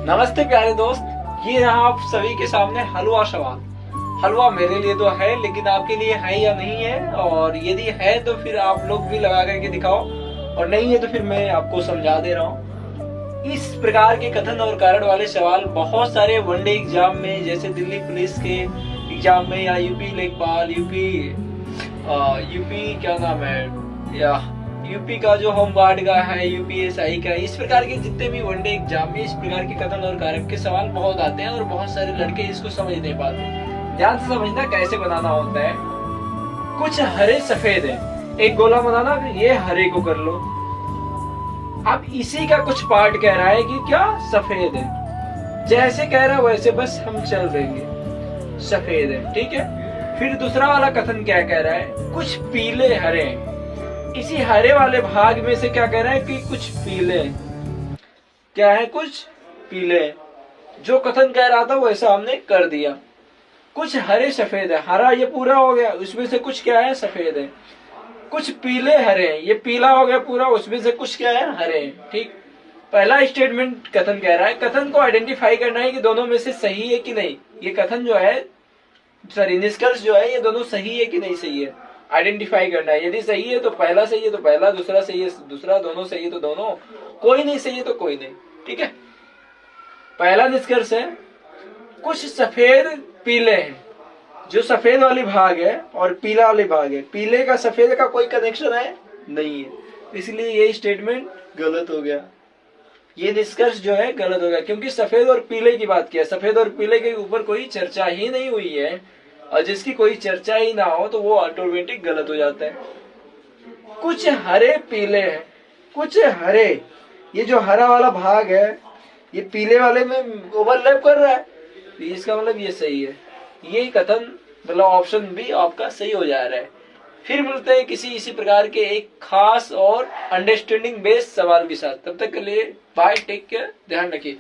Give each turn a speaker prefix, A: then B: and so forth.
A: नमस्ते प्यारे दोस्त, ये रहा आप सभी के सामने हलवा सवाल। हलवा मेरे लिए तो है, लेकिन आपके लिए है या नहीं है, और यदि है तो फिर आप लोग भी लगा करके दिखाओ, और नहीं है तो फिर मैं आपको समझा दे रहा हूँ। इस प्रकार के कथन और कारण वाले सवाल बहुत सारे वनडे एग्जाम में, जैसे दिल्ली पुलिस के एग्जाम में, या यूपी लेखपाल, यूपी क्या नाम है, या यूपी का जो होम गार्ड का है, यूपीएसआई का, इस प्रकार के जितने भी वनडे एग्जाम में इस प्रकार के कथन और कारक के सवाल बहुत आते हैं, और बहुत सारे लड़के इसको समझ नहीं पाते। ध्यान से समझना कैसे बनाना होता है। कुछ हरे सफेद है, एक गोला बनाना, ये हरे को कर लो। अब इसी का कुछ पार्ट कह रहा है कि क्या सफेद है, जैसे कह रहा है वैसे बस हम चल देंगे, सफेद है, ठीक है। फिर दूसरा वाला कथन क्या कह रहा है, कुछ पीले हरे हैं। इसी हरे वाले भाग में से क्या कह रहा है कि कुछ पीले, क्या है, कुछ पीले। जो कथन कह रहा था वैसा हमने कर दिया। कुछ हरे सफेद है, हरा ये पूरा हो गया, उसमें से कुछ क्या है, सफेद है। कुछ पीले हरे हैं, ये पीला हो गया पूरा, उसमें से कुछ क्या है, हरे हैं, ठीक। पहला स्टेटमेंट कथन कह रहा है, कथन को आइडेंटिफाई करना है कि दोनों में से सही है कि नहीं। ये कथन जो है, सॉरी निष्कर्ष जो है, ये दोनों सही है कि नहीं सही है, आइडेंटिफाई करना है। यदि सही है तो पहला सही है तो पहला, दूसरा सही है दूसरा, दोनों सही है तो दोनों, कोई नहीं सही है तो कोई नहीं, ठीक है। पहला निष्कर्ष है, कुछ सफेद पीले हैं। जो सफेद वाली भाग है और पीला वाली भाग है, पीले का सफेद का कोई कनेक्शन है नहीं है, इसलिए ये स्टेटमेंट गलत हो गया। ये निष्कर्ष जो है गलत हो गया, क्योंकि सफेद और पीले की बात किया, सफेद और पीले के ऊपर कोई चर्चा ही नहीं हुई है, और जिसकी कोई चर्चा ही ना हो तो वो ऑटोमेटिक गलत हो जाता है। कुछ हरे पीले हैं, कुछ हरे, ये जो हरा वाला भाग है ये पीले वाले में ओवरलैप कर रहा है, तो इसका मतलब ये सही है। ये कथन मतलब ऑप्शन बी आपका सही हो जा रहा है। फिर मिलते हैं किसी इसी प्रकार के एक खास और अंडरस्टैंडिंग बेस्ड सवाल के साथ। तब तक के लिए बाय, टेक केयर, ध्यान रखिए।